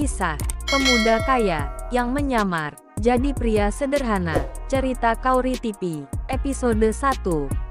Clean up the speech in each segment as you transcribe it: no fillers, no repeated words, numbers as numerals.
Kisah pemuda kaya yang menyamar jadi pria sederhana. Cerita Kauri TV, episode 1.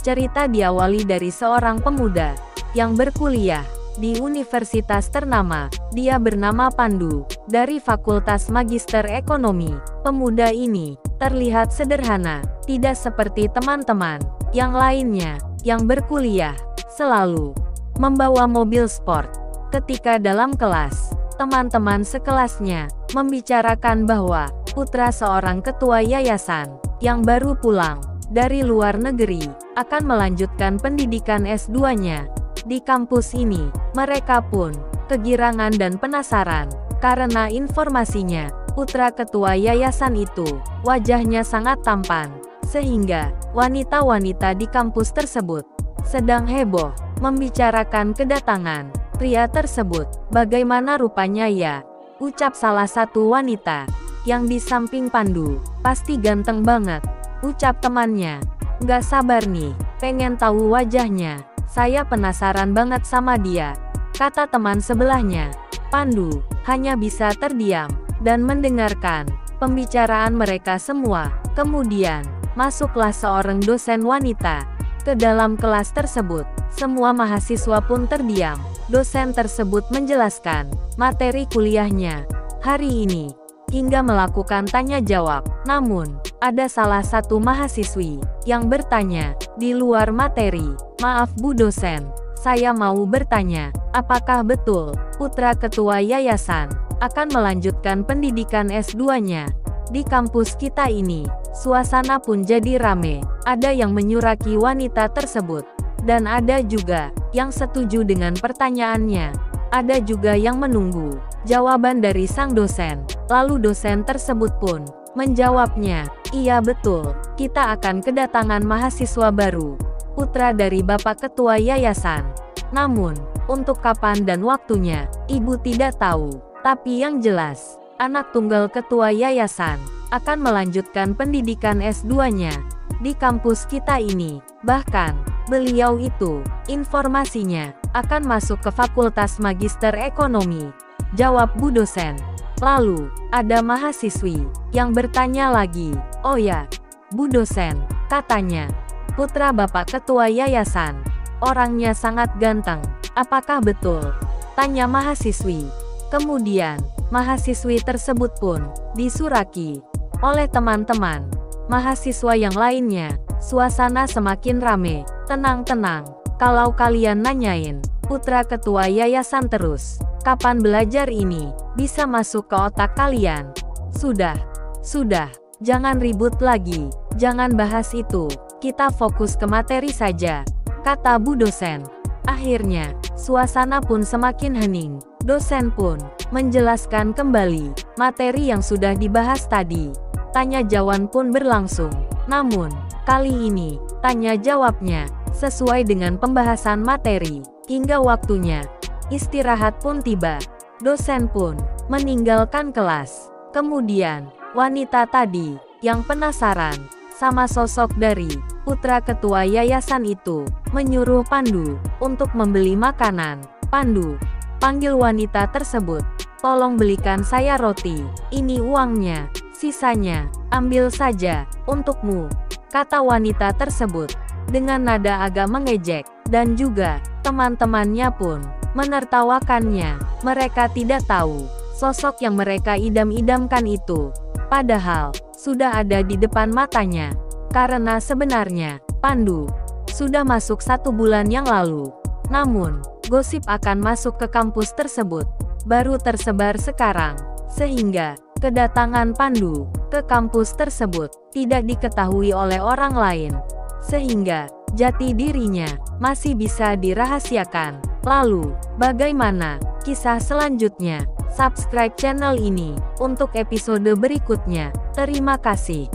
Cerita diawali dari seorang pemuda yang berkuliah di universitas ternama. Dia bernama Pandu, dari Fakultas Magister Ekonomi. Pemuda ini terlihat sederhana, tidak seperti teman-teman yang lainnya yang berkuliah selalu membawa mobil sport. Ketika dalam kelas, teman-teman sekelasnya membicarakan bahwa putra seorang ketua yayasan yang baru pulang dari luar negeri akan melanjutkan pendidikan S2-nya di kampus ini. Mereka pun kegirangan dan penasaran karena informasinya putra ketua yayasan itu wajahnya sangat tampan, sehingga wanita-wanita di kampus tersebut sedang heboh membicarakan kedatangan pria tersebut. "Bagaimana rupanya ya?" ucap salah satu wanita yang di samping Pandu. "Pasti ganteng banget," ucap temannya. "Nggak sabar nih, pengen tahu wajahnya. Saya penasaran banget sama dia," kata teman sebelahnya. Pandu hanya bisa terdiam dan mendengarkan pembicaraan mereka semua. Kemudian, masuklah seorang dosen wanita ke dalam kelas tersebut. Semua mahasiswa pun terdiam. Dosen tersebut menjelaskan materi kuliahnya hari ini, hingga melakukan tanya jawab. Namun, ada salah satu mahasiswi yang bertanya di luar materi. "Maaf Bu dosen, saya mau bertanya, apakah betul putra ketua yayasan akan melanjutkan pendidikan S2-nya di kampus kita ini?" Suasana pun jadi rame. Ada yang menyuraki wanita tersebut, dan ada juga yang setuju dengan pertanyaannya. Ada juga yang menunggu jawaban dari sang dosen. Lalu dosen tersebut pun menjawabnya, "Iya betul, kita akan kedatangan mahasiswa baru, putra dari Bapak Ketua Yayasan. Namun, untuk kapan dan waktunya, Ibu tidak tahu. Tapi yang jelas, anak tunggal Ketua Yayasan akan melanjutkan pendidikan S2-nya di kampus kita ini. Bahkan, beliau itu, informasinya, akan masuk ke Fakultas Magister Ekonomi," jawab Bu dosen. Lalu, ada mahasiswi yang bertanya lagi. "Oh ya, Bu dosen, katanya putra Bapak Ketua Yayasan orangnya sangat ganteng. Apakah betul?" tanya mahasiswi. Kemudian, mahasiswi tersebut pun disuraki oleh teman-teman mahasiswa yang lainnya. Suasana semakin rame. "Tenang-tenang, kalau kalian nanyain putra ketua yayasan terus, kapan belajar ini bisa masuk ke otak kalian? Sudah, jangan ribut lagi, jangan bahas itu, kita fokus ke materi saja," kata Bu dosen. Akhirnya, suasana pun semakin hening. Dosen pun menjelaskan kembali materi yang sudah dibahas tadi. Tanya jawab pun berlangsung. Namun, kali ini, tanya jawabnya sesuai dengan pembahasan materi. Hingga waktunya istirahat pun tiba. Dosen pun meninggalkan kelas. Kemudian, wanita tadi yang penasaran sama sosok dari putra ketua yayasan itu menyuruh Pandu untuk membeli makanan. "Pandu," panggil wanita tersebut, "tolong belikan saya roti. Ini uangnya. Sisanya, ambil saja, untukmu," kata wanita tersebut dengan nada agak mengejek. Dan juga, teman-temannya pun menertawakannya. Mereka tidak tahu, sosok yang mereka idam-idamkan itu, padahal, sudah ada di depan matanya. Karena sebenarnya, Pandu sudah masuk 1 bulan yang lalu. Namun, gosip akan masuk ke kampus tersebut baru tersebar sekarang, sehingga kedatangan Pandu ke kampus tersebut tidak diketahui oleh orang lain, sehingga jati dirinya masih bisa dirahasiakan. Lalu, bagaimana kisah selanjutnya? Subscribe channel ini untuk episode berikutnya. Terima kasih.